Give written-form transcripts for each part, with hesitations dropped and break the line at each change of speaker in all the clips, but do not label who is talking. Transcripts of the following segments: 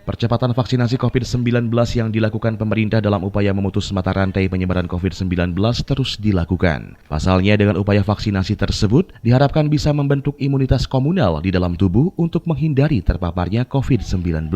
Percepatan vaksinasi COVID-19 yang dilakukan pemerintah dalam upaya memutus mata rantai penyebaran COVID-19 terus dilakukan. Pasalnya, dengan upaya vaksinasi tersebut, diharapkan bisa membentuk imunitas komunal di dalam tubuh untuk menghindari terpaparnya COVID-19.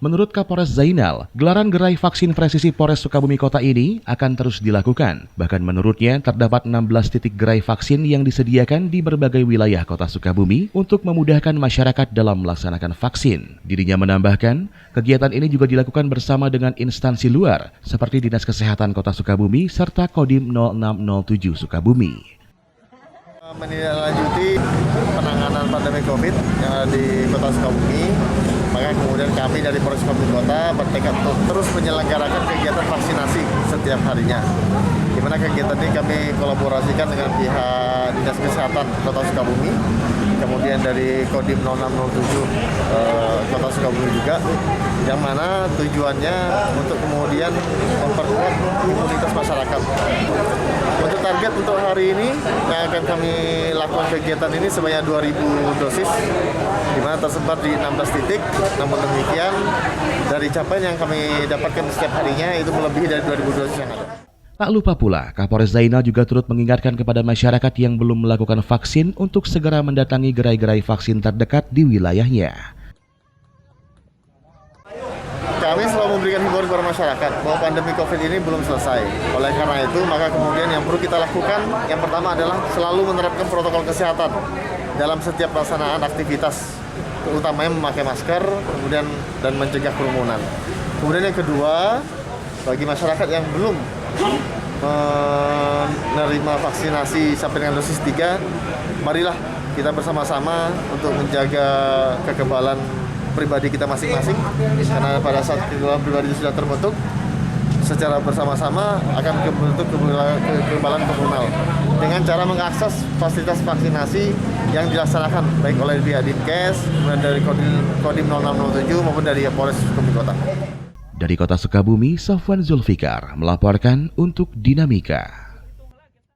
Menurut Kapolres Zainal, gelaran gerai vaksin presisi Polres Sukabumi Kota ini akan terus dilakukan. Bahkan menurutnya, terdapat 16 titik gerai vaksin yang disediakan di berbagai wilayah Kota Sukabumi untuk memudahkan masyarakat dalam melaksanakan vaksin. Dirinya menambahkan, kegiatan ini juga dilakukan bersama dengan instansi luar seperti Dinas Kesehatan Kota Sukabumi serta Kodim 0607 Sukabumi.
Menindaklanjuti penanganan pandemi COVID yang ada di Kota Sukabumi, maka kemudian kami dari Polres Sukabumi Kota bertekad untuk terus menyelenggarakan kegiatan vaksinasi setiap harinya. Di mana kegiatan ini kami kolaborasikan dengan pihak Dinas Kesehatan Kota Sukabumi, kemudian dari Kodim 0607 Kota Sukabumi juga, yang mana tujuannya untuk kemudian memperkuat imunitas masyarakat. Untuk target untuk hari ini yang akan kami lakukan kegiatan ini sebanyak 2.000 dosis, di mana tersebar di 16 titik. Namun demikian, dari capaian yang kami dapatkan setiap harinya itu melebihi dari 2.000 dosis yang ada.
Tak lupa pula, Kapolres Zainal juga turut mengingatkan kepada masyarakat yang belum melakukan vaksin untuk segera mendatangi gerai-gerai vaksin terdekat di wilayahnya.
Kami selalu memberikan himbauan kepada masyarakat bahwa pandemi COVID ini belum selesai. Oleh karena itu, maka kemudian yang perlu kita lakukan, yang pertama adalah selalu menerapkan protokol kesehatan dalam setiap pelaksanaan aktivitas, utamanya memakai masker, kemudian dan mencegah kerumunan. Kemudian yang kedua, bagi masyarakat yang belum menerima vaksinasi sampai dengan dosis 3, marilah kita bersama-sama untuk menjaga kekebalan pribadi kita masing-masing, karena pada saat kekebalan pribadi itu sudah terbentuk, secara bersama-sama akan membentuk kekebalan komunal dengan cara mengakses fasilitas vaksinasi yang dilaksanakan baik oleh pihak Dinkes, kemudian dari Kodim 0607 maupun dari Polres Sukabumi Kota.
Dari Kota Sukabumi, Sofwan Zulfikar melaporkan untuk Dinamika.